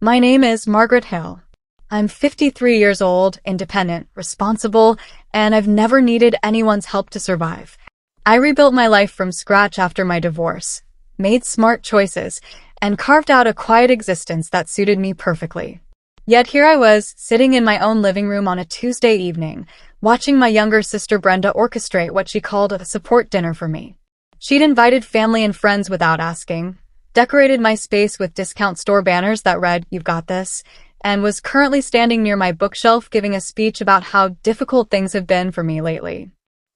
My name is Margaret Hill. I'm 53 years old, independent, responsible, and I've never needed anyone's help to survive. I rebuilt my life from scratch after my divorce, made smart choices, and carved out a quiet existence that suited me perfectly. Yet here I was, sitting in my own living room on a Tuesday evening, watching my younger sister Brenda orchestrate what she called a support dinner for me. She'd invited family and friends without asking, decorated my space with discount store banners that read, "You've got this," and was currently standing near my bookshelf giving a speech about how difficult things have been for me lately.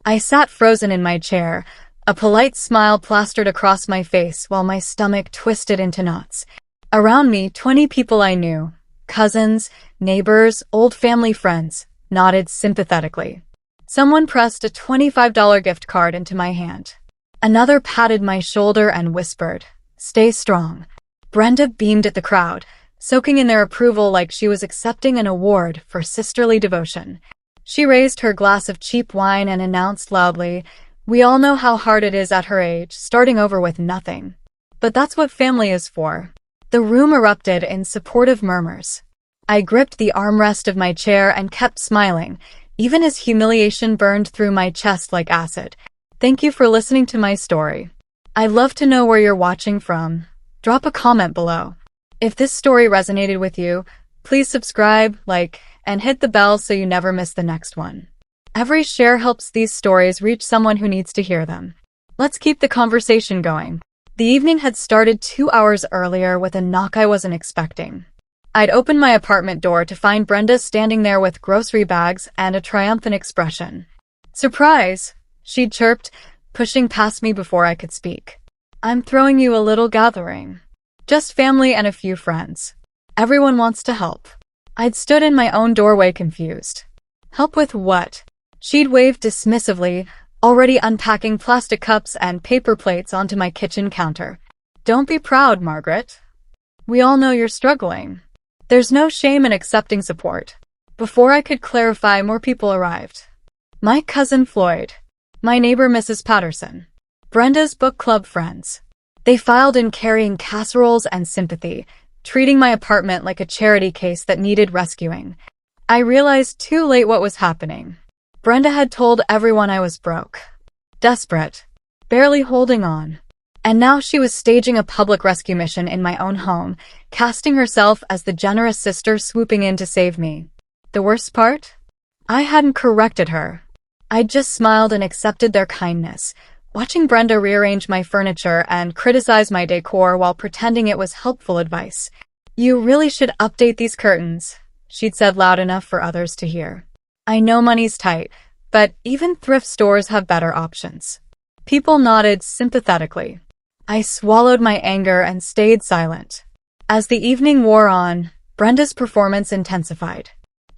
I sat frozen in my chair, a polite smile plastered across my face while my stomach twisted into knots. Around me, 20 people I knew, cousins, neighbors, old family friends, nodded sympathetically. Someone pressed a $25 gift card into my hand. Another patted my shoulder and whispered, "Stay strong." Brenda beamed at the crowd, soaking in their approval like she was accepting an award for sisterly devotion. She raised her glass of cheap wine and announced loudly, "We all know how hard it is at her age, starting over with nothing. But that's what family is for." The room erupted in supportive murmurs. I gripped the armrest of my chair and kept smiling, even as humiliation burned through my chest like acid. Thank you for listening to my story. I'd love to know where you're watching from. Drop a comment below. If this story resonated with you, please subscribe, like, and hit the bell so you never miss the next one. Every share helps these stories reach someone who needs to hear them. Let's keep the conversation going. The evening had started 2 hours earlier with a knock I wasn't expecting. I'd opened my apartment door to find Brenda standing there with grocery bags and a triumphant expression. "Surprise!" she'd chirped, pushing past me before I could speak. "I'm throwing you a little gathering. Just family and a few friends. Everyone wants to help." I'd stood in my own doorway confused. "Help with what?" She'd waved dismissively, already unpacking plastic cups and paper plates onto my kitchen counter. "Don't be proud, Margaret. We all know you're struggling. There's no shame in accepting support." Before I could clarify, more people arrived. My cousin Floyd, my neighbor Mrs. Patterson, Brenda's book club friends. They filed in carrying casseroles and sympathy, treating my apartment like a charity case that needed rescuing. I realized too late what was happening. Brenda had told everyone I was broke, desperate, barely holding on. And now she was staging a public rescue mission in my own home, casting herself as the generous sister swooping in to save me. The worst part? I hadn't corrected her. I'd just smiled and accepted their kindness, watching Brenda rearrange my furniture and criticize my decor while pretending it was helpful advice. "You really should update these curtains," she'd said loud enough for others to hear. "I know money's tight, but even thrift stores have better options." People nodded sympathetically. I swallowed my anger and stayed silent. As the evening wore on, Brenda's performance intensified.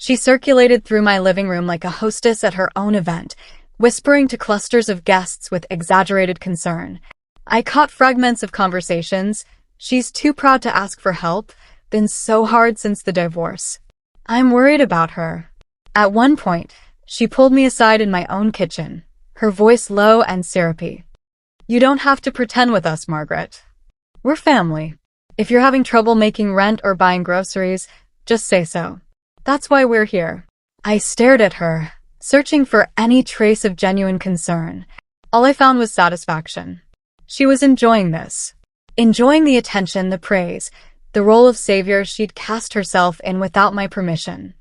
She circulated through my living room like a hostess at her own event, whispering to clusters of guests with exaggerated concern. I caught fragments of conversations. "She's too proud to ask for help. Been so hard since the divorce. I'm worried about her." At one point, she pulled me aside in my own kitchen, her voice low and syrupy. "You don't have to pretend with us, Margaret. We're family. If you're having trouble making rent or buying groceries, just say so. That's why we're here." I stared at her, searching for any trace of genuine concern. All I found was satisfaction. She was enjoying this. Enjoying the attention, the praise, the role of savior she'd cast herself in without my permission.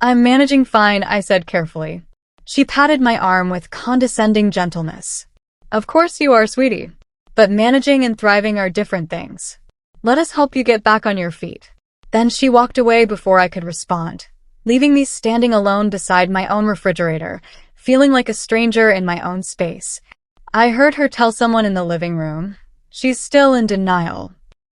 "I'm managing fine," I said carefully. She patted my arm with condescending gentleness. "Of course you are, sweetie. But managing and thriving are different things. Let us help you get back on your feet." Then she walked away before I could respond, leaving me standing alone beside my own refrigerator, feeling like a stranger in my own space. I heard her tell someone in the living room, "She's still in denial.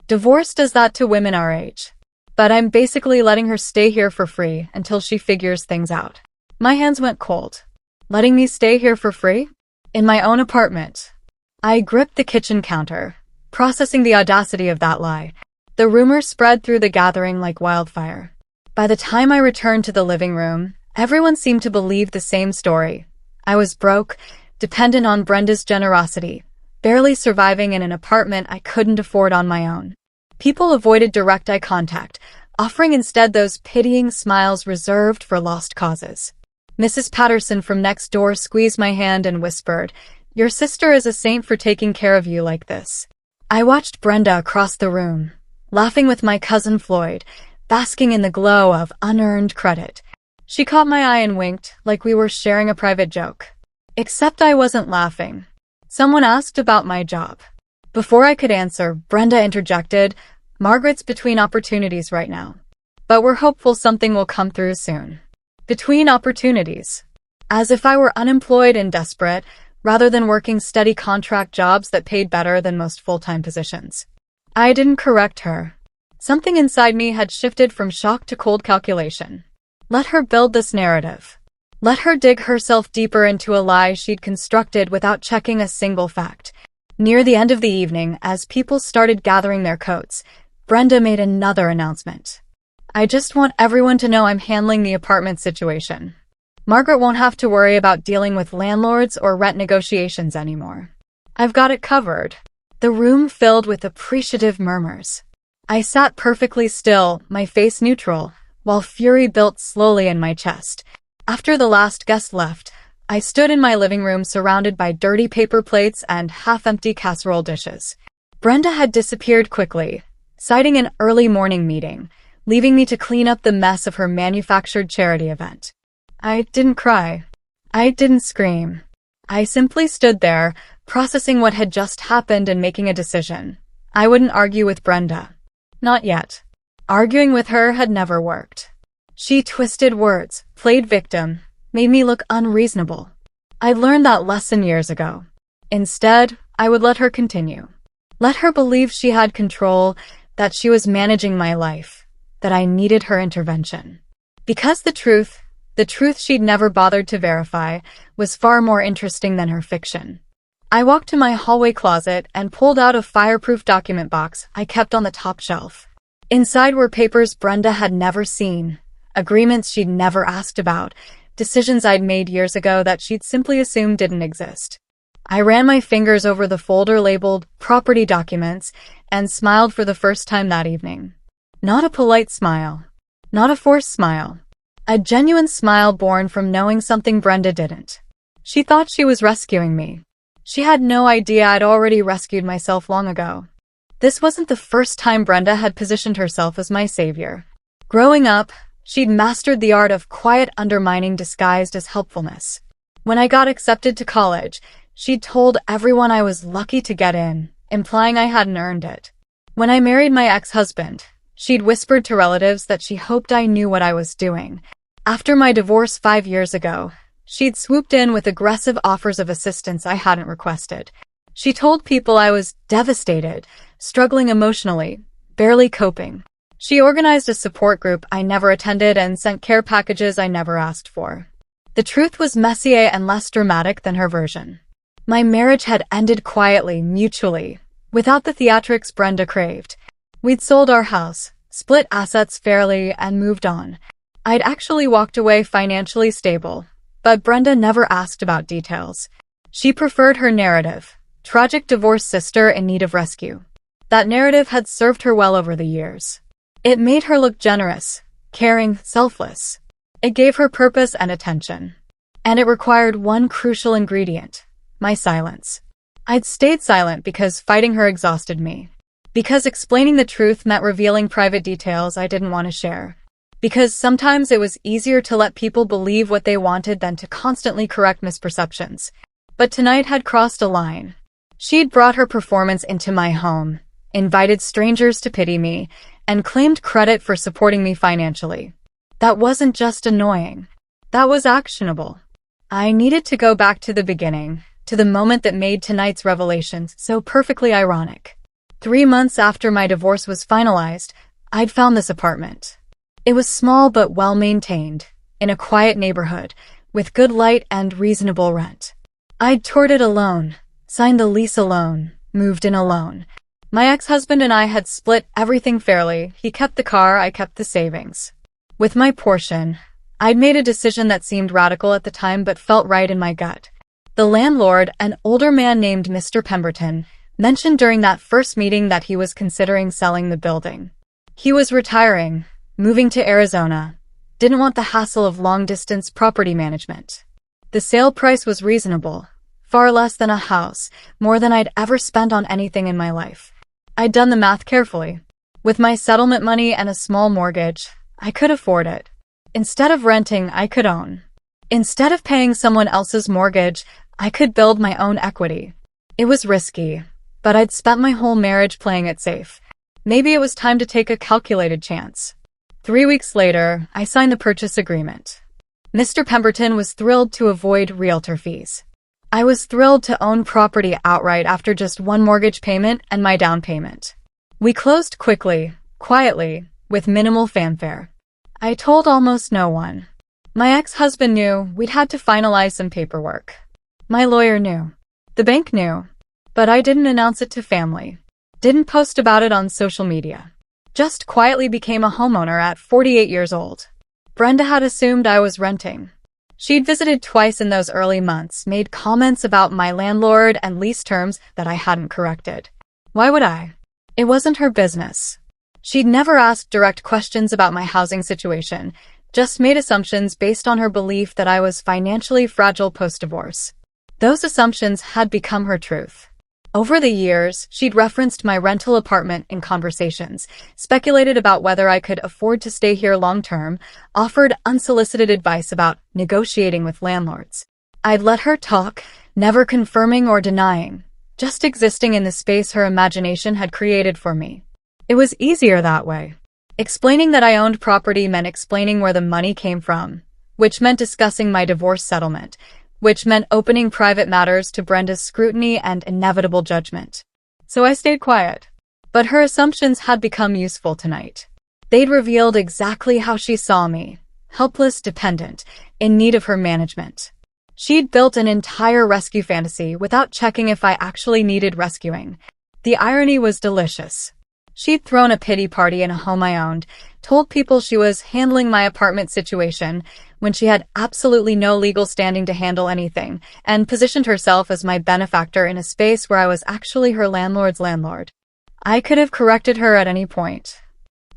Divorce does that to women our age. But I'm basically letting her stay here for free until she figures things out." My hands went cold. Letting me stay here for free? In my own apartment? I gripped the kitchen counter, processing the audacity of that lie. The rumor spread through the gathering like wildfire. By the time I returned to the living room, everyone seemed to believe the same story. I was broke, dependent on Brenda's generosity, barely surviving in an apartment I couldn't afford on my own. People avoided direct eye contact, offering instead those pitying smiles reserved for lost causes. Mrs. Patterson from next door squeezed my hand and whispered, "Your sister is a saint for taking care of you like this." I watched Brenda across the room, laughing with my cousin Floyd, basking in the glow of unearned credit. She caught my eye and winked, like we were sharing a private joke. Except I wasn't laughing. Someone asked about my job. Before I could answer, Brenda interjected, "Margaret's between opportunities right now. But we're hopeful something will come through soon." Between opportunities. As if I were unemployed and desperate, rather than working steady contract jobs that paid better than most full-time positions. I didn't correct her. Something inside me had shifted from shock to cold calculation. Let her build this narrative. Let her dig herself deeper into a lie she'd constructed without checking a single fact. Near the end of the evening, as people started gathering their coats, Brenda made another announcement. "I just want everyone to know I'm handling the apartment situation. Margaret won't have to worry about dealing with landlords or rent negotiations anymore. I've got it covered." The room filled with appreciative murmurs. I sat perfectly still, my face neutral, while fury built slowly in my chest. After the last guest left, I stood in my living room surrounded by dirty paper plates and half-empty casserole dishes. Brenda had disappeared quickly, citing an early morning meeting, leaving me to clean up the mess of her manufactured charity event. I didn't cry. I didn't scream. I simply stood there, processing what had just happened and making a decision. I wouldn't argue with Brenda. Not yet. Arguing with her had never worked. She twisted words, played victim, made me look unreasonable. I'd learned that lesson years ago. Instead, I would let her continue. Let her believe she had control, that she was managing my life, that I needed her intervention. Because the truth she'd never bothered to verify, was far more interesting than her fiction. I walked to my hallway closet and pulled out a fireproof document box I kept on the top shelf. Inside were papers Brenda had never seen, agreements she'd never asked about, decisions I'd made years ago that she'd simply assumed didn't exist. I ran my fingers over the folder labeled Property Documents and smiled for the first time that evening. Not a polite smile. Not a forced smile. A genuine smile born from knowing something Brenda didn't. She thought she was rescuing me. She had no idea I'd already rescued myself long ago. This wasn't the first time Brenda had positioned herself as my savior. Growing up, she'd mastered the art of quiet undermining disguised as helpfulness. When I got accepted to college, she'd told everyone I was lucky to get in, implying I hadn't earned it. When I married my ex-husband, she'd whispered to relatives that she hoped I knew what I was doing. After my divorce 5 years ago, she'd swooped in with aggressive offers of assistance I hadn't requested. She told people I was devastated, struggling emotionally, barely coping. She organized a support group I never attended and sent care packages I never asked for. The truth was messier and less dramatic than her version. My marriage had ended quietly, mutually, without the theatrics Brenda craved. We'd sold our house, split assets fairly, and moved on. I'd actually walked away financially stable, but Brenda never asked about details. She preferred her narrative, tragic divorced sister in need of rescue. That narrative had served her well over the years. It made her look generous, caring, selfless. It gave her purpose and attention. And it required one crucial ingredient: my silence. I'd stayed silent because fighting her exhausted me. Because explaining the truth meant revealing private details I didn't want to share. Because sometimes it was easier to let people believe what they wanted than to constantly correct misperceptions. But tonight had crossed a line. She'd brought her performance into my home, invited strangers to pity me, and claimed credit for supporting me financially. That wasn't just annoying. That was actionable. I needed to go back to the beginning, to the moment that made tonight's revelations so perfectly ironic. 3 months after my divorce was finalized, I'd found this apartment. It was small but well-maintained, in a quiet neighborhood, with good light and reasonable rent. I'd toured it alone, signed the lease alone, moved in alone. My ex-husband and I had split everything fairly. He kept the car, I kept the savings. With my portion, I'd made a decision that seemed radical at the time but felt right in my gut. The landlord, an older man named Mr. Pemberton, mentioned during that first meeting that he was considering selling the building. He was retiring, Moving to Arizona. Didn't want the hassle of long-distance property management. The sale price was reasonable. Far less than a house, more than I'd ever spent on anything in my life. I'd done the math carefully. With my settlement money and a small mortgage, I could afford it. Instead of renting, I could own. Instead of paying someone else's mortgage, I could build my own equity. It was risky, but I'd spent my whole marriage playing it safe. Maybe it was time to take a calculated chance. 3 weeks later, I signed the purchase agreement. Mr. Pemberton was thrilled to avoid realtor fees. I was thrilled to own property outright after just one mortgage payment and my down payment. We closed quickly, quietly, with minimal fanfare. I told almost no one. My ex-husband knew we'd had to finalize some paperwork. My lawyer knew. The bank knew. But I didn't announce it to family. Didn't post about it on social media. Just quietly became a homeowner at 48 years old. Brenda had assumed I was renting. She'd visited twice in those early months, made comments about my landlord and lease terms that I hadn't corrected. Why would I? It wasn't her business. She'd never asked direct questions about my housing situation, just made assumptions based on her belief that I was financially fragile post-divorce. Those assumptions had become her truth. Over the years, she'd referenced my rental apartment in conversations, speculated about whether I could afford to stay here long-term, offered unsolicited advice about negotiating with landlords. I'd let her talk, never confirming or denying, just existing in the space her imagination had created for me. It was easier that way. Explaining that I owned property meant explaining where the money came from, which meant discussing my divorce settlement, which meant opening private matters to Brenda's scrutiny and inevitable judgment. So I stayed quiet. But her assumptions had become useful tonight. They'd revealed exactly how she saw me, helpless, dependent, in need of her management. She'd built an entire rescue fantasy without checking if I actually needed rescuing. The irony was delicious. She'd thrown a pity party in a home I owned, told people she was handling my apartment situation when she had absolutely no legal standing to handle anything, and positioned herself as my benefactor in a space where I was actually her landlord's landlord. I could have corrected her at any point.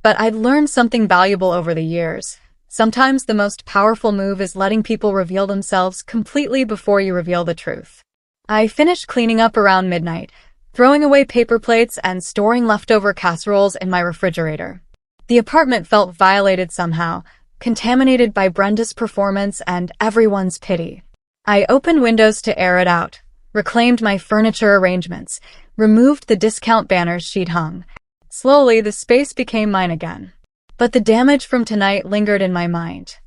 But I'd learned something valuable over the years. Sometimes the most powerful move is letting people reveal themselves completely before you reveal the truth. I finished cleaning up around midnight, throwing away paper plates and storing leftover casseroles in my refrigerator. The apartment felt violated somehow, contaminated by Brenda's performance and everyone's pity. I opened windows to air it out, reclaimed my furniture arrangements, removed the discount banners she'd hung. Slowly, the space became mine again. But the damage from tonight lingered in my mind.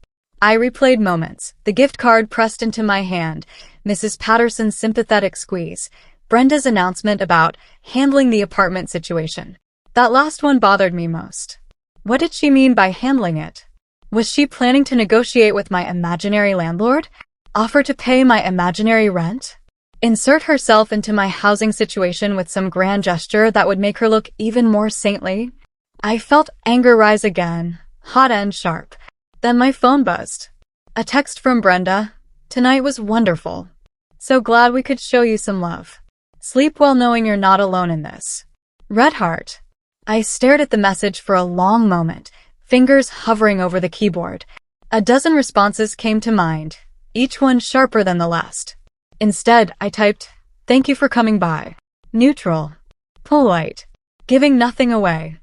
I replayed moments, the gift card pressed into my hand, Mrs. Patterson's sympathetic squeeze, Brenda's announcement about handling the apartment situation. That last one bothered me most. What did she mean by handling it? Was she planning to negotiate with my imaginary landlord? Offer to pay my imaginary rent? Insert herself into my housing situation with some grand gesture that would make her look even more saintly? I felt anger rise again, hot and sharp. Then my phone buzzed. A text from Brenda. Tonight was wonderful. So glad we could show you some love. Sleep well knowing you're not alone in this. Red heart. I stared at the message for a long moment, fingers hovering over the keyboard. A dozen responses came to mind, each one sharper than the last. Instead, I typed, "Thank you for coming by." Neutral. Polite. Giving nothing away.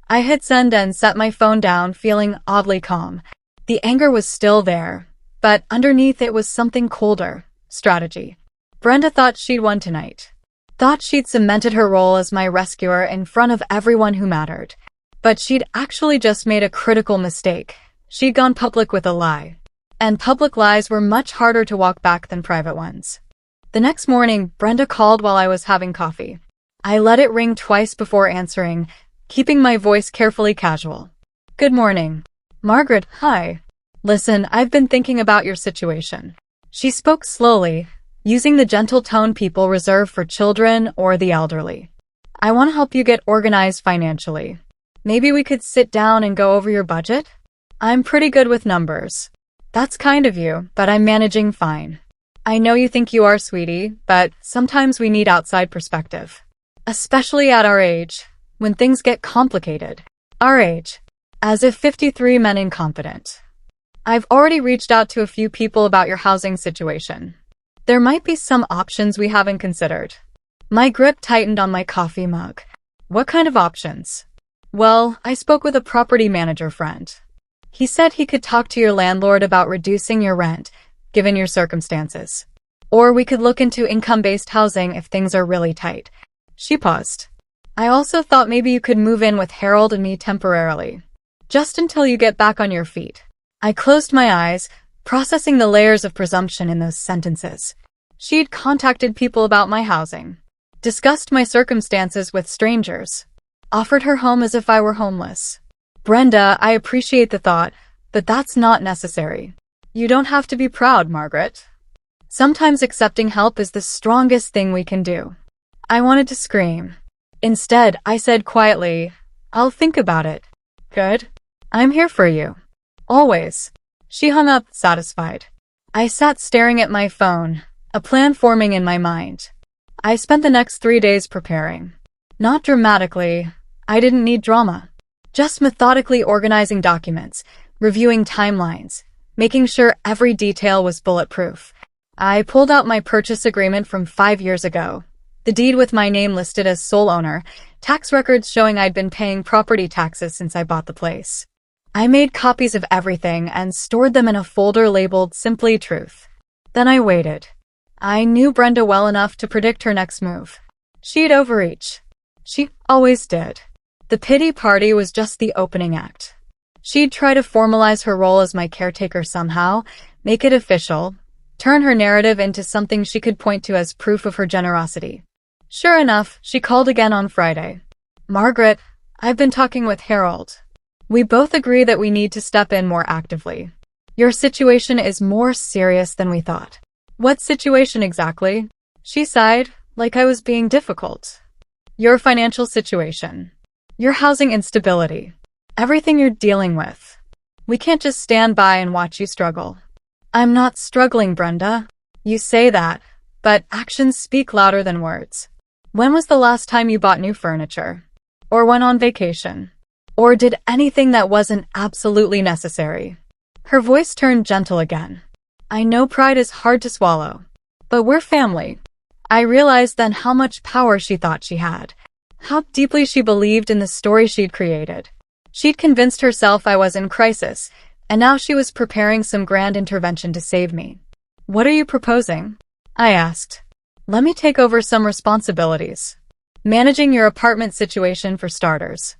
I hit send and set my phone down, feeling oddly calm. The anger was still there, but underneath it was something colder. Strategy. Brenda thought she'd won tonight. Thought she'd cemented her role as my rescuer in front of everyone who mattered. But she'd actually just made a critical mistake. She'd gone public with a lie. And public lies were much harder to walk back than private ones. The next morning, Brenda called while I was having coffee. I let it ring twice before answering, keeping my voice carefully casual. "Good morning. Margaret, hi. Listen, I've been thinking about your situation." She spoke slowly, using the gentle tone people reserve for children or the elderly. "I want to help you get organized financially. Maybe we could sit down and go over your budget? I'm pretty good with numbers." "That's kind of you, but I'm managing fine." "I know you think you are, sweetie, but sometimes we need outside perspective. Especially at our age, when things get complicated." Our age. As if 53 men incompetent. I've already reached out to a few people about your housing situation. There might be some options we haven't considered. My grip tightened on my coffee mug. What kind of options? Well, I spoke with a property manager friend. He said he could talk to your landlord about reducing your rent, given your circumstances. Or we could look into income-based housing if things are really tight. She paused. I also thought maybe you could move in with Harold and me temporarily. Just until you get back on your feet. I closed my eyes, processing the layers of presumption in those sentences. She'd contacted people about my housing, discussed my circumstances with strangers, offered her home as if I were homeless. Brenda, I appreciate the thought, but that's not necessary. You don't have to be proud, Margaret. Sometimes accepting help is the strongest thing we can do. I wanted to scream. Instead, I said quietly, I'll think about it. Good. I'm here for you. Always. She hung up, satisfied. I sat staring at my phone, a plan forming in my mind. I spent the next 3 days preparing. Not dramatically. I didn't need drama. Just methodically organizing documents, reviewing timelines, making sure every detail was bulletproof. I pulled out my purchase agreement from 5 years ago. The deed with my name listed as sole owner, tax records showing I'd been paying property taxes since I bought the place. I made copies of everything and stored them in a folder labeled Simply Truth. Then I waited. I knew Brenda well enough to predict her next move. She'd overreach. She always did. The pity party was just the opening act. She'd try to formalize her role as my caretaker somehow, make it official, turn her narrative into something she could point to as proof of her generosity. Sure enough, she called again on Friday. Margaret, I've been talking with Harold. We both agree that we need to step in more actively. Your situation is more serious than we thought. What situation exactly? She sighed, like I was being difficult. Your financial situation. Your housing instability. Everything you're dealing with. We can't just stand by and watch you struggle. I'm not struggling, Brenda. You say that, but actions speak louder than words. When was the last time you bought new furniture? Or went on vacation? Or did anything that wasn't absolutely necessary? Her voice turned gentle again. I know pride is hard to swallow, but we're family. I realized then how much power she thought she had. How deeply she believed in the story she'd created. She'd convinced herself I was in crisis, and now she was preparing some grand intervention to save me. What are you proposing? I asked. Let me take over some responsibilities. Managing your apartment situation for starters.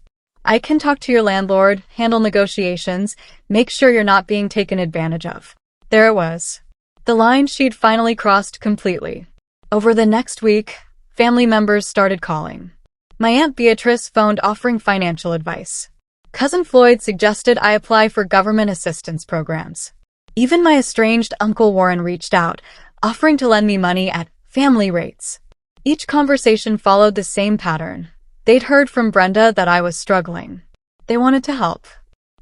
I can talk to your landlord, handle negotiations, make sure you're not being taken advantage of. There it was. The line she'd finally crossed completely. Over the next week, family members started calling. My Aunt Beatrice phoned offering financial advice. Cousin Floyd suggested I apply for government assistance programs. Even my estranged Uncle Warren reached out, offering to lend me money at family rates. Each conversation followed the same pattern. They'd heard from Brenda that I was struggling. They wanted to help.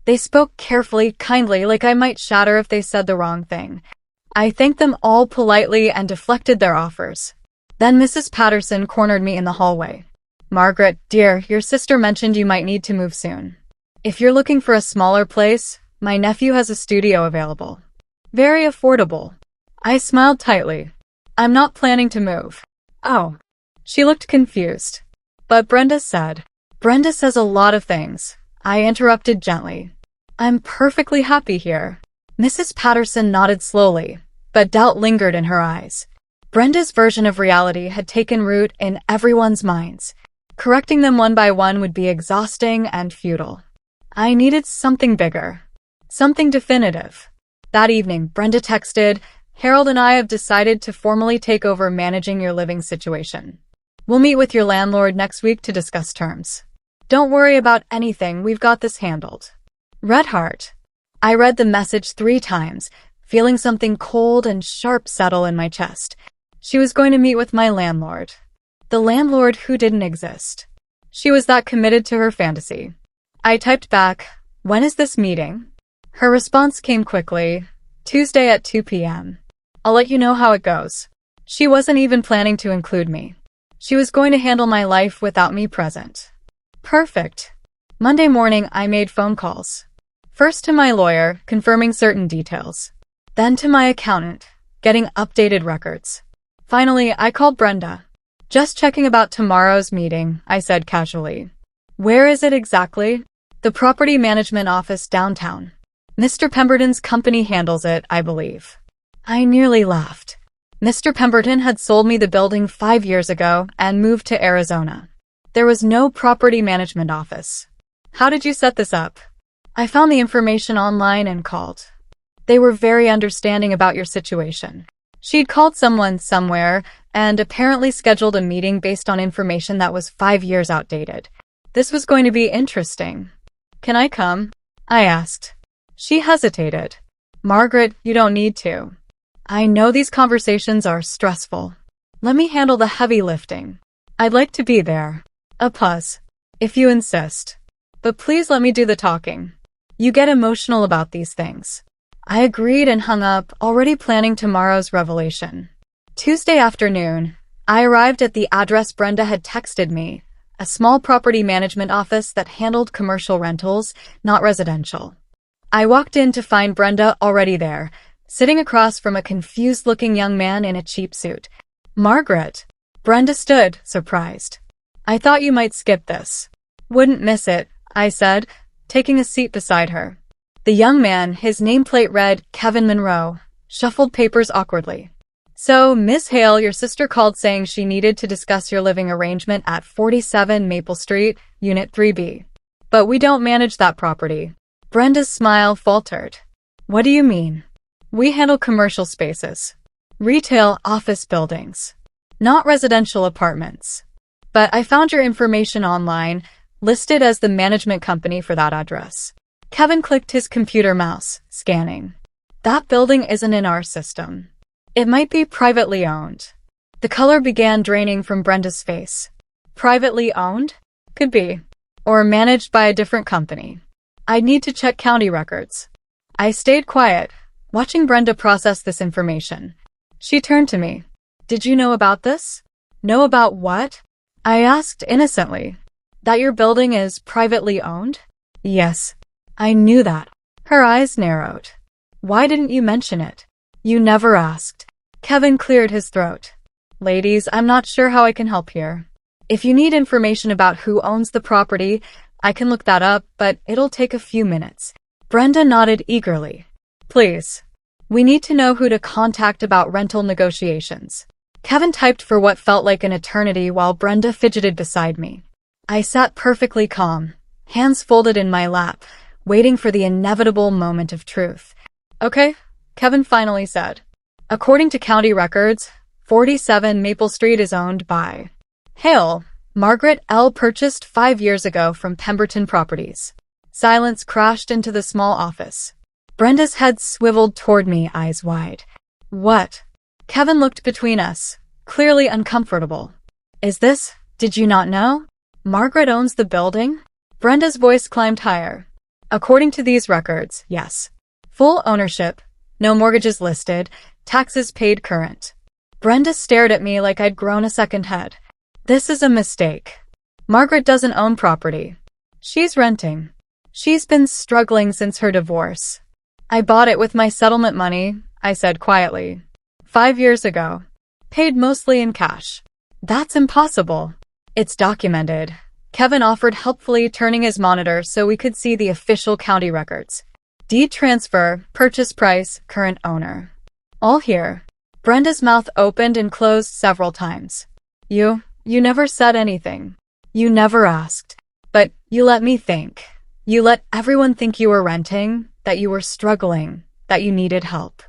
They spoke carefully, kindly, like I might shatter if they said the wrong thing. I thanked them all politely and deflected their offers. Then Mrs. Patterson cornered me in the hallway. Margaret, dear, your sister mentioned you might need to move soon. If you're looking for a smaller place, my nephew has a studio available. Very affordable. I smiled tightly. I'm not planning to move. Oh. She looked confused. But Brenda said. Brenda says a lot of things. I interrupted gently. I'm perfectly happy here. Mrs. Patterson nodded slowly, but doubt lingered in her eyes. Brenda's version of reality had taken root in everyone's minds. Correcting them one by one would be exhausting and futile. I needed something bigger. Something definitive. That evening, Brenda texted, Harold and I have decided to formally take over managing your living situation. We'll meet with your landlord next week to discuss terms. Don't worry about anything, we've got this handled. Red heart. I read the message 3 times, feeling something cold and sharp settle in my chest. She was going to meet with my landlord. The landlord who didn't exist. She was that committed to her fantasy. I typed back, when is this meeting? Her response came quickly, Tuesday at 2 p.m. I'll let you know how it goes. She wasn't even planning to include me. She was going to handle my life without me present. Perfect. Monday morning, I made phone calls. First to my lawyer, confirming certain details. Then to my accountant, getting updated records. Finally, I called Brenda. Just checking about tomorrow's meeting, I said casually. Where is it exactly? The property management office downtown. Mr. Pemberton's company handles it, I believe. I nearly laughed. Mr. Pemberton had sold me the building 5 years ago and moved to Arizona. There was no property management office. How did you set this up? I found the information online and called. They were very understanding about your situation. She'd called someone somewhere and apparently scheduled a meeting based on information that was 5 years outdated. This was going to be interesting. Can I come? I asked. She hesitated. Margaret, you don't need to. I know these conversations are stressful. Let me handle the heavy lifting. I'd like to be there. A plus, if you insist. But please let me do the talking. You get emotional about these things. I agreed and hung up, already planning tomorrow's revelation. Tuesday afternoon, I arrived at the address Brenda had texted me, a small property management office that handled commercial rentals, not residential. I walked in to find Brenda already there, sitting across from a confused-looking young man in a cheap suit. Margaret. Brenda stood, surprised. I thought you might skip this. Wouldn't miss it, I said, taking a seat beside her. The young man, his nameplate read Kevin Monroe, shuffled papers awkwardly. So, Miss Hale, your sister called saying she needed to discuss your living arrangement at 47 Maple Street, Unit 3B. But we don't manage that property. Brenda's smile faltered. What do you mean? We handle commercial spaces. Retail office buildings. Not residential apartments. But I found your information online, listed as the management company for that address. Kevin clicked his computer mouse, scanning. That building isn't in our system. It might be privately owned. The color began draining from Brenda's face. Privately owned? Could be. Or managed by a different company. I'd need to check county records. I stayed quiet, watching Brenda process this information. She turned to me. Did you know about this? Know about what? I asked innocently. That your building is privately owned? Yes. I knew that. Her eyes narrowed. Why didn't you mention it? You never asked. Kevin cleared his throat. Ladies, I'm not sure how I can help here. If you need information about who owns the property, I can look that up, but it'll take a few minutes. Brenda nodded eagerly. Please. We need to know who to contact about rental negotiations. Kevin typed for what felt like an eternity while Brenda fidgeted beside me. I sat perfectly calm, hands folded in my lap, waiting for the inevitable moment of truth. Okay, Kevin finally said. According to county records, 47 Maple Street is owned by Hale. Margaret L. purchased 5 years ago from Pemberton Properties. Silence crashed into the small office. Brenda's head swiveled toward me, eyes wide. What? Kevin looked between us, clearly uncomfortable. Did you not know? Margaret owns the building? Brenda's voice climbed higher. According to these records, yes. Full ownership, no mortgages listed, taxes paid current. Brenda stared at me like I'd grown a second head. This is a mistake. Margaret doesn't own property. She's renting. She's been struggling since her divorce. I bought it with my settlement money, I said quietly. 5 years ago. Paid mostly in cash. That's impossible. It's documented. Kevin offered helpfully, turning his monitor so we could see the official county records. Deed transfer, purchase price, current owner. All here. Brenda's mouth opened and closed several times. You never said anything. You never asked. But you let me think. You let everyone think you were renting, that you were struggling, that you needed help.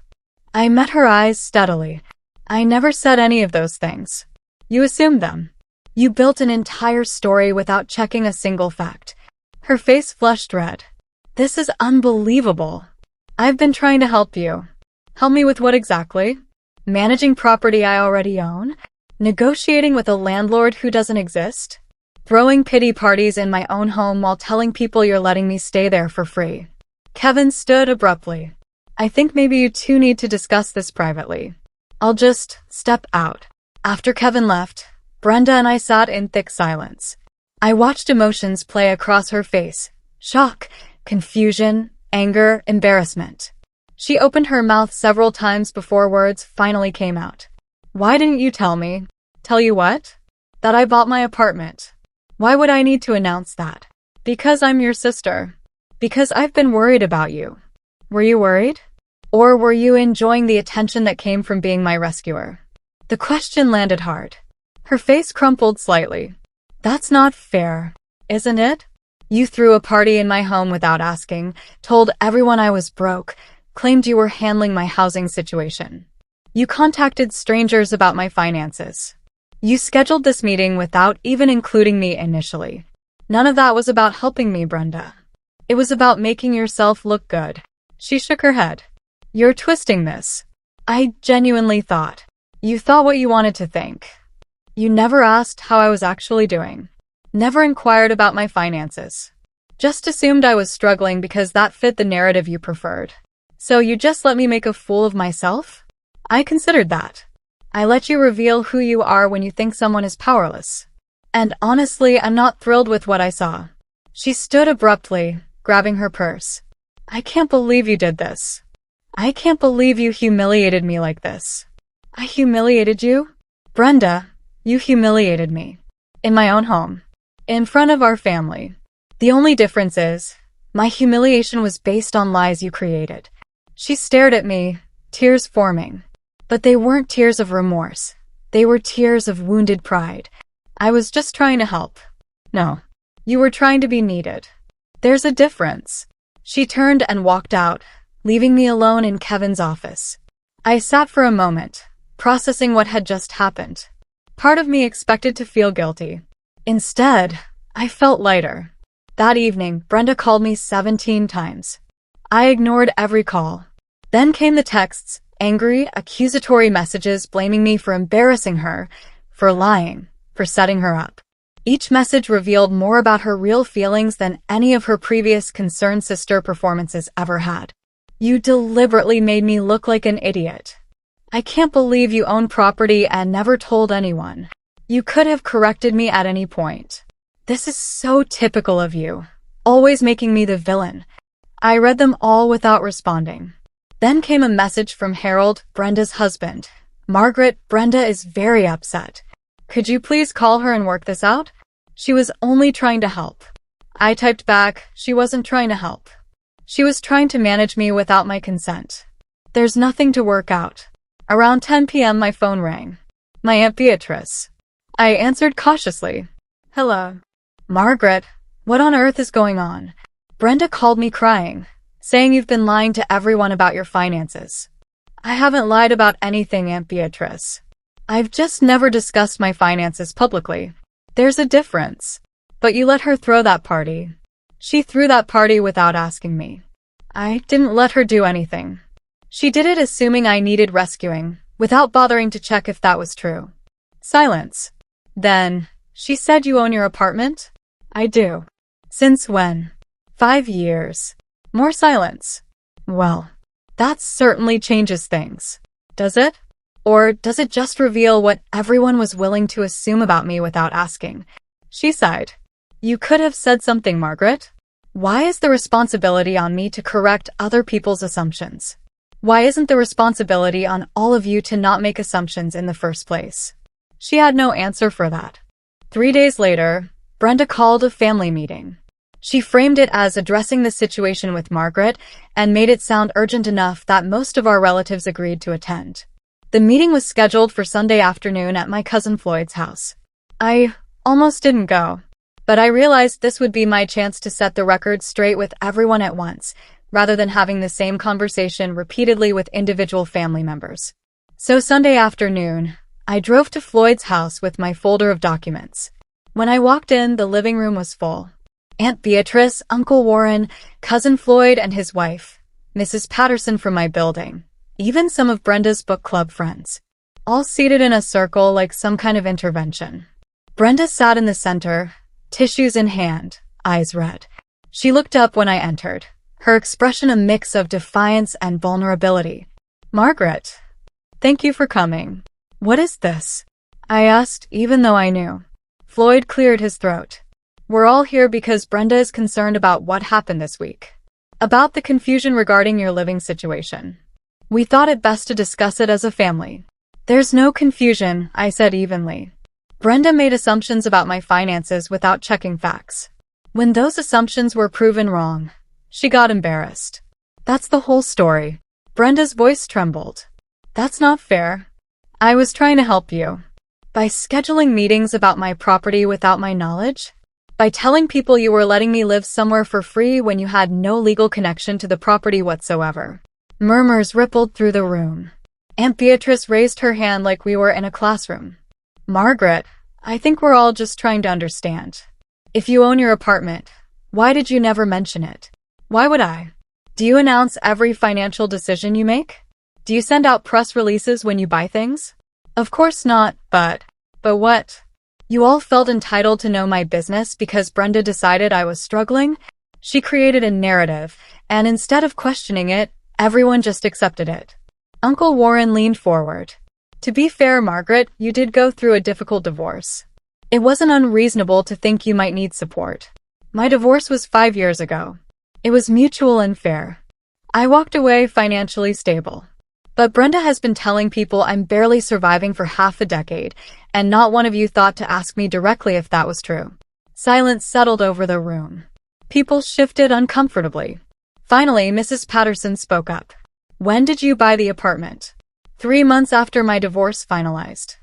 I met her eyes steadily. I never said any of those things. You assumed them. You built an entire story without checking a single fact. Her face flushed red. This is unbelievable. I've been trying to help you. Help me with what exactly? Managing property I already own? Negotiating with a landlord who doesn't exist? Throwing pity parties in my own home while telling people you're letting me stay there for free? Kevin stood abruptly. I think maybe you two need to discuss this privately. I'll just step out. After Kevin left, Brenda and I sat in thick silence. I watched emotions play across her face. Shock, confusion, anger, embarrassment. She opened her mouth several times before words finally came out. Why didn't you tell me? Tell you what? That I bought my apartment. Why would I need to announce that? Because I'm your sister. Because I've been worried about you. Were you worried? Or were you enjoying the attention that came from being my rescuer? The question landed hard. Her face crumpled slightly. That's not fair, isn't it? You threw a party in my home without asking, told everyone I was broke, claimed you were handling my housing situation. You contacted strangers about my finances. You scheduled this meeting without even including me initially. None of that was about helping me, Brenda. It was about making yourself look good. She shook her head. You're twisting this. I genuinely thought. You thought what you wanted to think. You never asked how I was actually doing. Never inquired about my finances. Just assumed I was struggling because that fit the narrative you preferred. So you just let me make a fool of myself? I considered that. I let you reveal who you are when you think someone is powerless. And honestly, I'm not thrilled with what I saw. She stood abruptly, grabbing her purse. I can't believe you did this. I can't believe you humiliated me like this. I humiliated you? Brenda, you humiliated me. In my own home. In front of our family. The only difference is, my humiliation was based on lies you created. She stared at me, tears forming. But they weren't tears of remorse. They were tears of wounded pride. I was just trying to help. No, you were trying to be needed. There's a difference. She turned and walked out, leaving me alone in Kevin's office. I sat for a moment, processing what had just happened. Part of me expected to feel guilty. Instead, I felt lighter. That evening, Brenda called me 17 times. I ignored every call. Then came the texts, angry, accusatory messages blaming me for embarrassing her, for lying, for setting her up. Each message revealed more about her real feelings than any of her previous concerned sister performances ever had. You deliberately made me look like an idiot. I can't believe you own property and never told anyone. You could have corrected me at any point. This is so typical of you, always making me the villain. I read them all without responding. Then came a message from Harold, Brenda's husband. Margaret, Brenda is very upset. Could you please call her and work this out? She was only trying to help. I typed back, she wasn't trying to help. She was trying to manage me without my consent. There's nothing to work out. Around 10 p.m. my phone rang. My Aunt Beatrice. I answered cautiously. Hello. Margaret, what on earth is going on? Brenda called me crying, saying you've been lying to everyone about your finances. I haven't lied about anything, Aunt Beatrice. I've just never discussed my finances publicly. There's a difference. But you let her throw that party. She threw that party without asking me. I didn't let her do anything. She did it assuming I needed rescuing, without bothering to check if that was true. Silence. Then, she said you own your apartment? I do. Since when? 5 years. More silence. Well, that certainly changes things. Does it? Or does it just reveal what everyone was willing to assume about me without asking? She sighed. You could have said something, Margaret. Why is the responsibility on me to correct other people's assumptions? Why isn't the responsibility on all of you to not make assumptions in the first place? She had no answer for that. 3 days later, Brenda called a family meeting. She framed it as addressing the situation with Margaret and made it sound urgent enough that most of our relatives agreed to attend. The meeting was scheduled for Sunday afternoon at my cousin Floyd's house. I almost didn't go, but I realized this would be my chance to set the record straight with everyone at once, rather than having the same conversation repeatedly with individual family members. So Sunday afternoon, I drove to Floyd's house with my folder of documents. When I walked in, the living room was full. Aunt Beatrice, Uncle Warren, Cousin Floyd and his wife, Mrs. Patterson from my building, even some of Brenda's book club friends, all seated in a circle like some kind of intervention. Brenda sat in the center, tissues in hand, eyes red. She looked up when I entered, her expression a mix of defiance and vulnerability. Margaret, thank you for coming. What is this? I asked, even though I knew. Floyd cleared his throat. We're all here because Brenda is concerned about what happened this week. About the confusion regarding your living situation. We thought it best to discuss it as a family. There's no confusion, I said evenly. Brenda made assumptions about my finances without checking facts. When those assumptions were proven wrong, she got embarrassed. That's the whole story. Brenda's voice trembled. That's not fair. I was trying to help you. By scheduling meetings about my property without my knowledge? By telling people you were letting me live somewhere for free when you had no legal connection to the property whatsoever. Murmurs rippled through the room. Aunt Beatrice raised her hand like we were in a classroom. Margaret, I think we're all just trying to understand. If you own your apartment, why did you never mention it? Why would I? Do you announce every financial decision you make? Do you send out press releases when you buy things? Of course not, but what? You all felt entitled to know my business because Brenda decided I was struggling? She created a narrative, and instead of questioning it, everyone just accepted it. Uncle Warren leaned forward. To be fair, Margaret, you did go through a difficult divorce. It wasn't unreasonable to think you might need support. My divorce was 5 years ago. It was mutual and fair. I walked away financially stable. But Brenda has been telling people I'm barely surviving for half a decade, and not one of you thought to ask me directly if that was true. Silence settled over the room. People shifted uncomfortably. Finally, Mrs. Patterson spoke up. When did you buy the apartment? 3 months after my divorce finalized.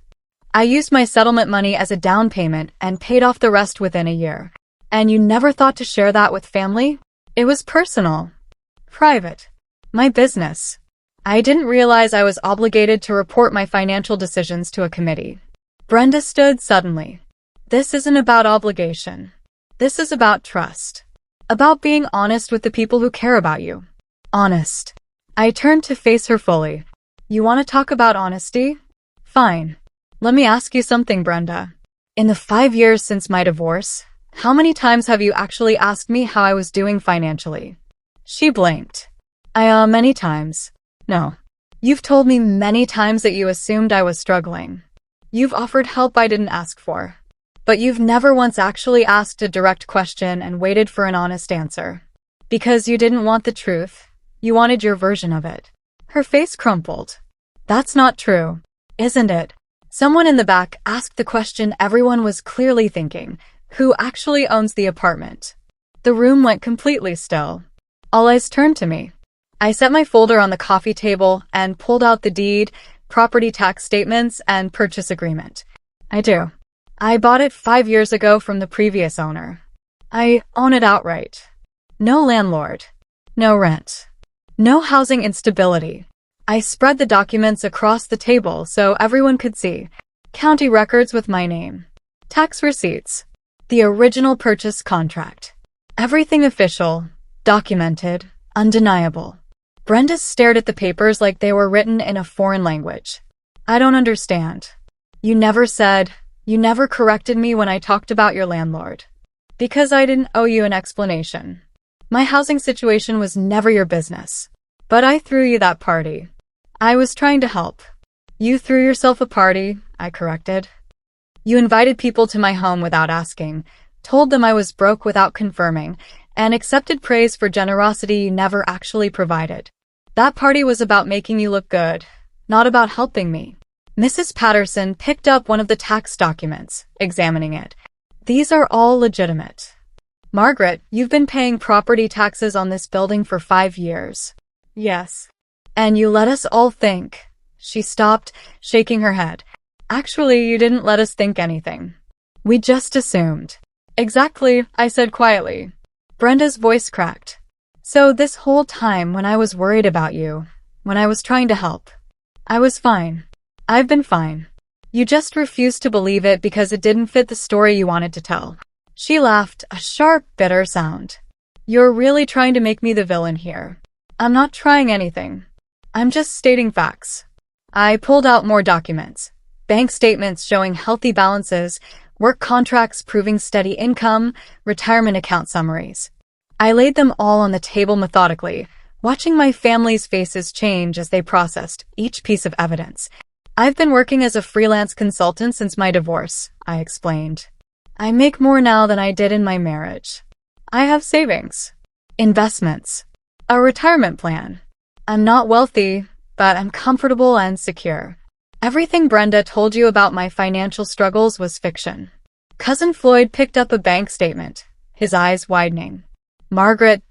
I used my settlement money as a down payment and paid off the rest within a year. And you never thought to share that with family? It was personal. Private. My business. I didn't realize I was obligated to report my financial decisions to a committee. Brenda stood suddenly. This isn't about obligation. This is about trust. About being honest with the people who care about you. Honest. I turned to face her fully. You want to talk about honesty? Fine. Let me ask you something, Brenda. In the 5 years since my divorce, how many times have you actually asked me how I was doing financially? She blinked. Many times. No. You've told me many times that you assumed I was struggling. You've offered help I didn't ask for. But you've never once actually asked a direct question and waited for an honest answer. Because you didn't want the truth. You wanted your version of it. Her face crumpled. That's not true, isn't it? Someone in the back asked the question everyone was clearly thinking. Who actually owns the apartment? The room went completely still. All eyes turned to me. I set my folder on the coffee table and pulled out the deed, property tax statements, and purchase agreement. I do. I bought it 5 years ago from the previous owner. I own it outright. No landlord. No rent. No housing instability. I spread the documents across the table so everyone could see. County records with my name. Tax receipts. The original purchase contract. Everything official, documented, undeniable. Brenda stared at the papers like they were written in a foreign language. I don't understand. You never corrected me when I talked about your landlord. Because I didn't owe you an explanation. My housing situation was never your business. But I threw you that party. I was trying to help. You threw yourself a party, I corrected. You invited people to my home without asking, told them I was broke without confirming, and accepted praise for generosity you never actually provided. That party was about making you look good, not about helping me. Mrs. Patterson picked up one of the tax documents, examining it. These are all legitimate. Margaret, you've been paying property taxes on this building for 5 years. Yes. And you let us all think. She stopped, shaking her head. Actually, you didn't let us think anything. We just assumed. Exactly, I said quietly. Brenda's voice cracked. So this whole time when I was worried about you, when I was trying to help, I was fine. I've been fine. You just refused to believe it because it didn't fit the story you wanted to tell. She laughed, a sharp, bitter sound. You're really trying to make me the villain here. I'm not trying anything. I'm just stating facts. I pulled out more documents. Bank statements showing healthy balances, work contracts proving steady income, retirement account summaries. I laid them all on the table methodically, watching my family's faces change as they processed each piece of evidence. I've been working as a freelance consultant since my divorce, I explained. I make more now than I did in my marriage. I have savings, investments, a retirement plan. I'm not wealthy, but I'm comfortable and secure. Everything Brenda told you about my financial struggles was fiction. Cousin Floyd picked up a bank statement, his eyes widening. Margaret,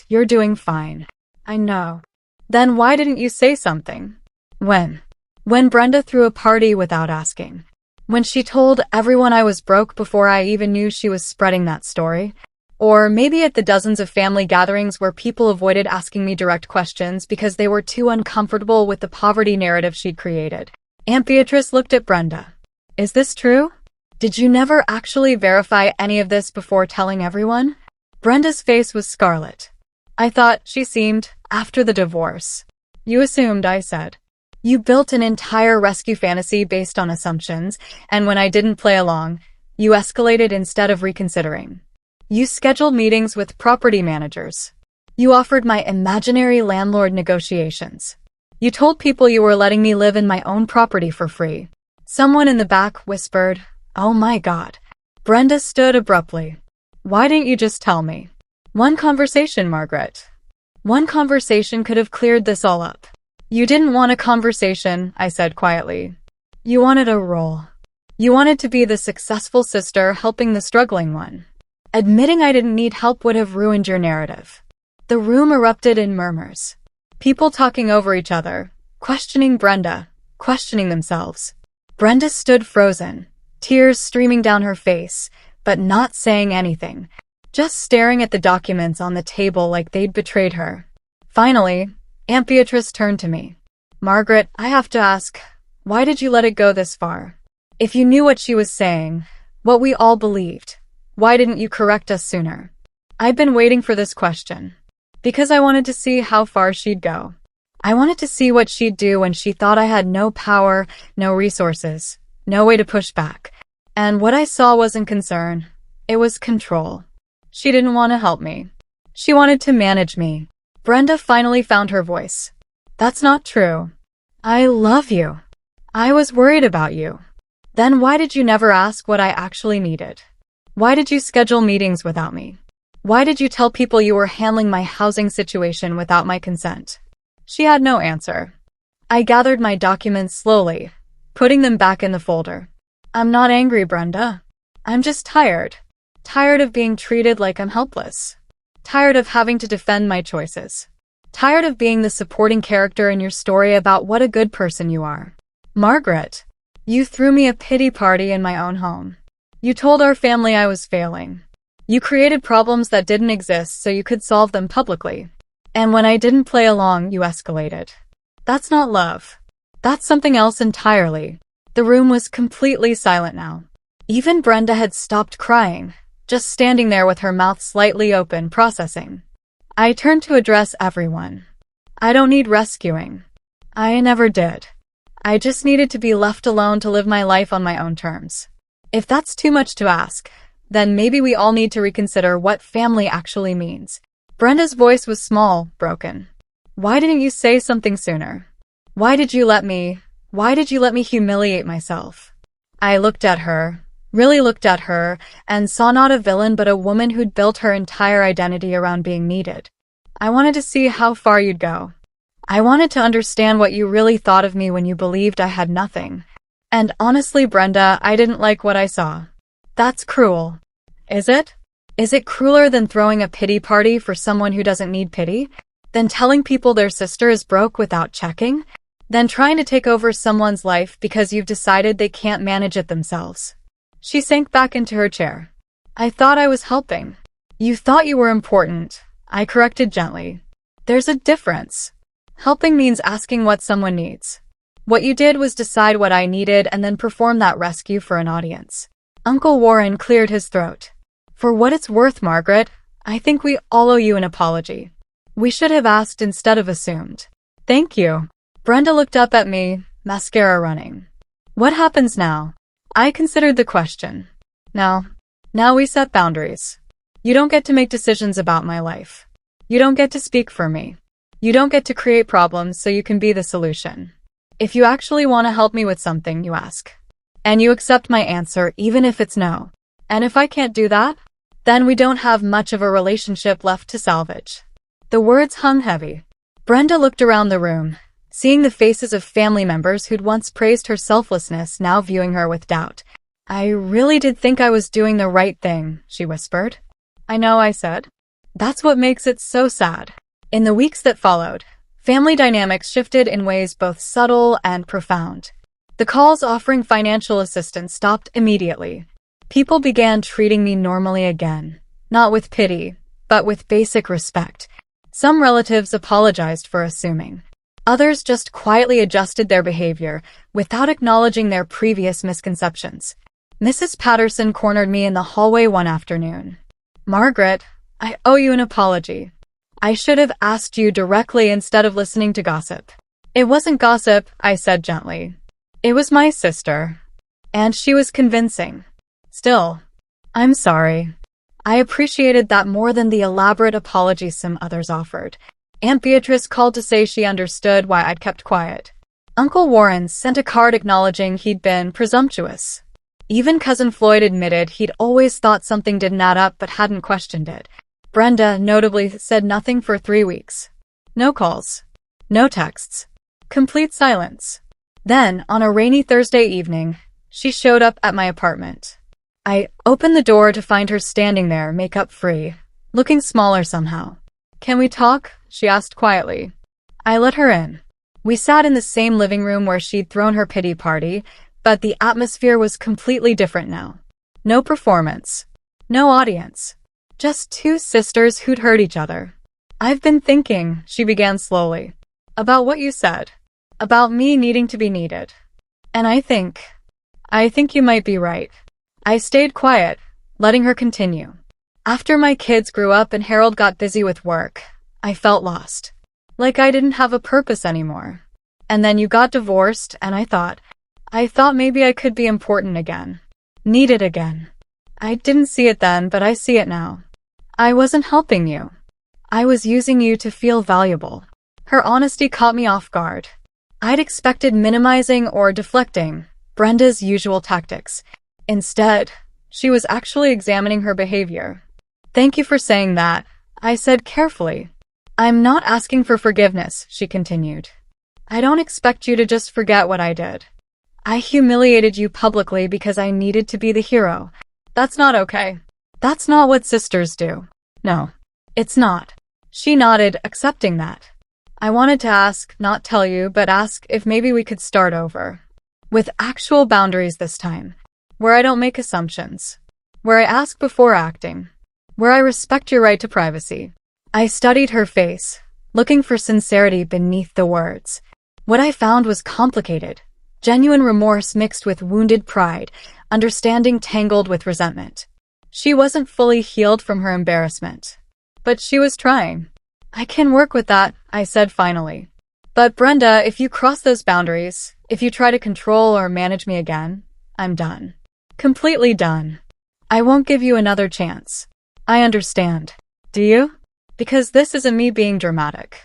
you're doing fine. I know. Then why didn't you say something? When? When Brenda threw a party without asking. When she told everyone I was broke before I even knew she was spreading that story. Or maybe at the dozens of family gatherings where people avoided asking me direct questions because they were too uncomfortable with the poverty narrative she'd created. Aunt Beatrice looked at Brenda. Is this true? Did you never actually verify any of this before telling everyone? Brenda's face was scarlet. I thought she seemed, after the divorce. You assumed, I said. You built an entire rescue fantasy based on assumptions, and when I didn't play along, you escalated instead of reconsidering. You scheduled meetings with property managers. You offered my imaginary landlord negotiations. You told people you were letting me live in my own property for free. Someone in the back whispered, "Oh my God." Brenda stood abruptly. Why didn't you just tell me? One conversation, Margaret. One conversation could have cleared this all up. You didn't want a conversation, I said quietly. You wanted a role. You wanted to be the successful sister helping the struggling one. Admitting I didn't need help would have ruined your narrative. The room erupted in murmurs. People talking over each other, questioning Brenda, questioning themselves. Brenda stood frozen, tears streaming down her face, but not saying anything, just staring at the documents on the table like they'd betrayed her. Finally, Aunt Beatrice turned to me. Margaret, I have to ask, why did you let it go this far? If you knew what she was saying, what we all believed, why didn't you correct us sooner? I've been waiting for this question. Because I wanted to see how far she'd go. I wanted to see what she'd do when she thought I had no power, no resources, no way to push back. And what I saw wasn't concern. It was control. She didn't want to help me. She wanted to manage me. Brenda finally found her voice. That's not true. I love you. I was worried about you. Then why did you never ask what I actually needed? Why did you schedule meetings without me? Why did you tell people you were handling my housing situation without my consent? She had no answer. I gathered my documents slowly, putting them back in the folder. I'm not angry, Brenda. I'm just tired. Tired of being treated like I'm helpless. Tired of having to defend my choices. Tired of being the supporting character in your story about what a good person you are. Margaret, you threw me a pity party in my own home. You told our family I was failing. You created problems that didn't exist so you could solve them publicly. And when I didn't play along, you escalated. That's not love. That's something else entirely. The room was completely silent now. Even Brenda had stopped crying, just standing there with her mouth slightly open, processing. I turned to address everyone. I don't need rescuing. I never did. I just needed to be left alone to live my life on my own terms. If that's too much to ask, then maybe we all need to reconsider what family actually means. Brenda's voice was small, broken. Why didn't you say something sooner? Why did you let me humiliate myself? I looked at her, really looked at her, and saw not a villain but a woman who'd built her entire identity around being needed. I wanted to see how far you'd go. I wanted to understand what you really thought of me when you believed I had nothing. And honestly, Brenda, I didn't like what I saw. That's cruel. Is it? Is it crueler than throwing a pity party for someone who doesn't need pity? Than telling people their sister is broke without checking? Than trying to take over someone's life because you've decided they can't manage it themselves? She sank back into her chair. I thought I was helping. You thought you were important. I corrected gently. There's a difference. Helping means asking what someone needs. What you did was decide what I needed and then perform that rescue for an audience. Uncle Warren cleared his throat. For what it's worth, Margaret, I think we all owe you an apology. We should have asked instead of assumed. Thank you. Brenda looked up at me, mascara running. What happens now? I considered the question. Now we set boundaries. You don't get to make decisions about my life. You don't get to speak for me. You don't get to create problems so you can be the solution. If you actually want to help me with something, you ask. And you accept my answer even if it's no. And if I can't do that, then we don't have much of a relationship left to salvage. The words hung heavy. Brenda looked around the room, seeing the faces of family members who'd once praised her selflessness now viewing her with doubt. I really did think I was doing the right thing, she whispered. I know, I said. That's what makes it so sad. In the weeks that followed, family dynamics shifted in ways both subtle and profound. The calls offering financial assistance stopped immediately. People began treating me normally again, not with pity, but with basic respect. Some relatives apologized for assuming. Others just quietly adjusted their behavior without acknowledging their previous misconceptions. Mrs. Patterson cornered me in the hallway one afternoon. Margaret, I owe you an apology. I should have asked you directly instead of listening to gossip. It wasn't gossip, I said gently. It was my sister. And she was convincing. Still, I'm sorry. I appreciated that more than the elaborate apologies some others offered. Aunt Beatrice called to say she understood why I'd kept quiet. Uncle Warren sent a card acknowledging he'd been presumptuous. Even Cousin Floyd admitted he'd always thought something didn't add up but hadn't questioned it. Brenda notably said nothing for 3 weeks. No calls. No texts. Complete silence. Then, on a rainy Thursday evening, she showed up at my apartment. I opened the door to find her standing there, makeup free, looking smaller somehow. Can we talk? She asked quietly. I let her in. We sat in the same living room where she'd thrown her pity party, but the atmosphere was completely different now. No performance. No audience. Just two sisters who'd hurt each other. I've been thinking, she began slowly, about what you said. About me needing to be needed. And I think you might be right. I stayed quiet, letting her continue. After my kids grew up and Harold got busy with work, I felt lost. Like I didn't have a purpose anymore. And then you got divorced, and I thought maybe I could be important again. Needed again. I didn't see it then, but I see it now. I wasn't helping you. I was using you to feel valuable. Her honesty caught me off guard. I'd expected minimizing or deflecting, Brenda's usual tactics. Instead, she was actually examining her behavior. Thank you for saying that, I said carefully. I'm not asking for forgiveness, she continued. I don't expect you to just forget what I did. I humiliated you publicly because I needed to be the hero. That's not okay. That's not what sisters do. No, it's not. She nodded, accepting that. I wanted to ask, not tell you, but ask if maybe we could start over. With actual boundaries this time. Where I don't make assumptions. Where I ask before acting. Where I respect your right to privacy. I studied her face, looking for sincerity beneath the words. What I found was complicated. Genuine remorse mixed with wounded pride, understanding tangled with resentment. She wasn't fully healed from her embarrassment. But she was trying. I can work with that, I said finally. But Brenda, if you cross those boundaries, if you try to control or manage me again, I'm done. Completely done. I won't give you another chance. I understand. Do you? Because this isn't me being dramatic.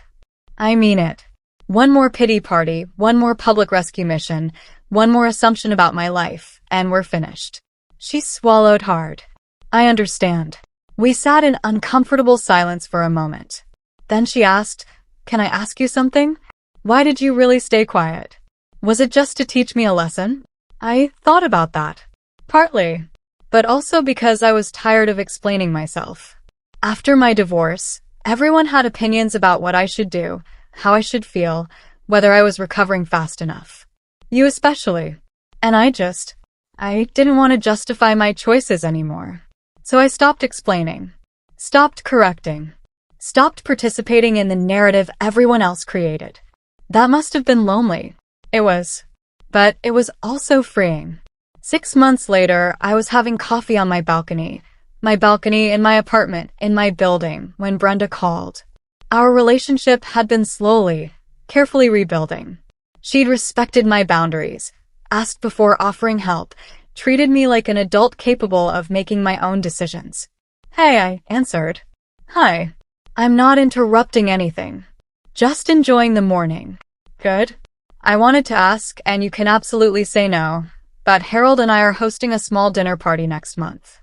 I mean it. One more pity party, one more public rescue mission, one more assumption about my life, and we're finished. She swallowed hard. I understand. We sat in uncomfortable silence for a moment. Then she asked, Can I ask you something? Why did you really stay quiet? Was it just to teach me a lesson? I thought about that. Partly. But also because I was tired of explaining myself. After my divorce, everyone had opinions about what I should do, how I should feel, whether I was recovering fast enough. You especially. And I didn't want to justify my choices anymore. So I stopped explaining. Stopped correcting. Stopped participating in the narrative everyone else created. That must have been lonely. It was. But it was also freeing. 6 months later, I was having coffee on my balcony in my apartment, in my building, when Brenda called. Our relationship had been slowly, carefully rebuilding. She'd respected my boundaries, asked before offering help, treated me like an adult capable of making my own decisions. Hey, I answered. Hi. I'm not interrupting anything. Just enjoying the morning. Good. I wanted to ask, and you can absolutely say no, but Harold and I are hosting a small dinner party next month.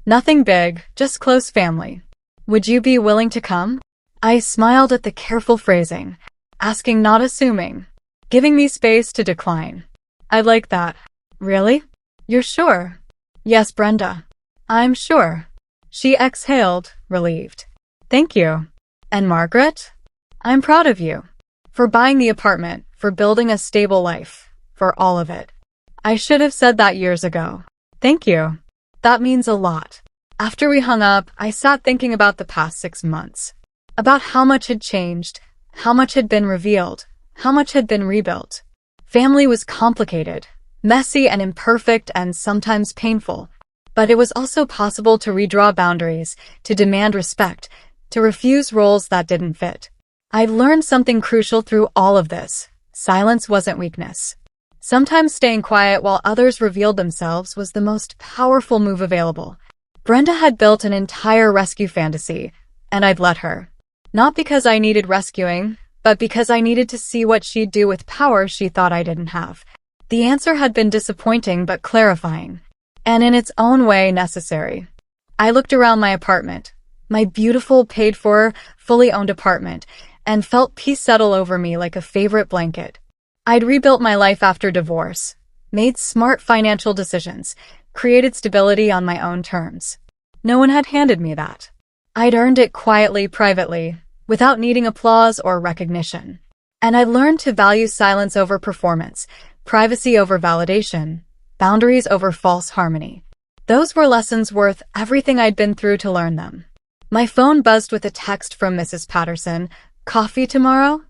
Nothing big, just close family. Would you be willing to come? I smiled at the careful phrasing, asking not assuming, giving me space to decline. I like that. Really? You're sure? Yes, Brenda. I'm sure. She exhaled, relieved. Thank you. And Margaret? I'm proud of you. For buying the apartment, for building a stable life, for all of it. I should have said that years ago. Thank you. That means a lot. After we hung up, I sat thinking about the past 6 months. About how much had changed, how much had been revealed, how much had been rebuilt. Family was complicated, messy and imperfect and sometimes painful. But it was also possible to redraw boundaries, to demand respect, to refuse roles that didn't fit. I'd learned something crucial through all of this. Silence wasn't weakness. Sometimes staying quiet while others revealed themselves was the most powerful move available. Brenda had built an entire rescue fantasy, and I'd let her. Not because I needed rescuing, but because I needed to see what she'd do with power she thought I didn't have. The answer had been disappointing but clarifying, and in its own way necessary. I looked around my apartment, my beautiful, paid-for, fully owned apartment, and felt peace settle over me like a favorite blanket. I'd rebuilt my life after divorce, made smart financial decisions, created stability on my own terms. No one had handed me that. I'd earned it quietly, privately, without needing applause or recognition. And I learned to value silence over performance, privacy over validation, boundaries over false harmony. Those were lessons worth everything I'd been through to learn them. My phone buzzed with a text from Mrs. Patterson. Coffee tomorrow?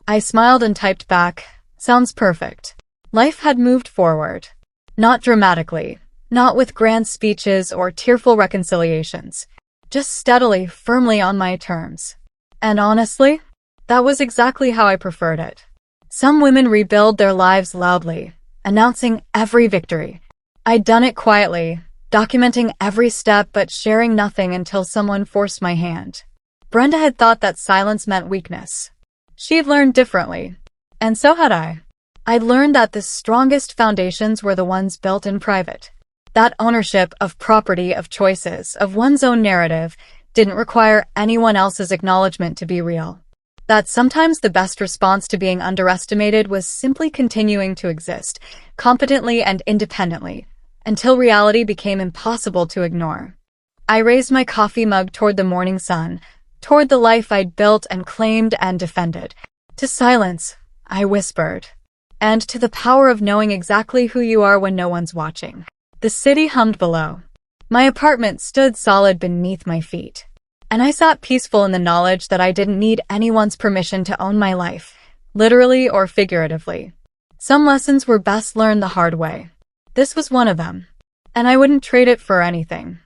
I smiled and typed back, sounds perfect. Life had moved forward. Not dramatically, not with grand speeches or tearful reconciliations. Just steadily, firmly on my terms. And honestly, that was exactly how I preferred it. Some women rebuild their lives loudly, announcing every victory. I'd done it quietly, documenting every step but sharing nothing until someone forced my hand. Brenda had thought that silence meant weakness. She'd learned differently. And so had I. I'd learned that the strongest foundations were the ones built in private. That ownership of property, of choices, of one's own narrative, didn't require anyone else's acknowledgement to be real. That sometimes the best response to being underestimated was simply continuing to exist, competently and independently, until reality became impossible to ignore. I raised my coffee mug toward the morning sun, toward the life I'd built and claimed and defended. To silence, I whispered. And to the power of knowing exactly who you are when no one's watching. The city hummed below. My apartment stood solid beneath my feet. And I sat peaceful in the knowledge that I didn't need anyone's permission to own my life, literally or figuratively. Some lessons were best learned the hard way. This was one of them. And I wouldn't trade it for anything.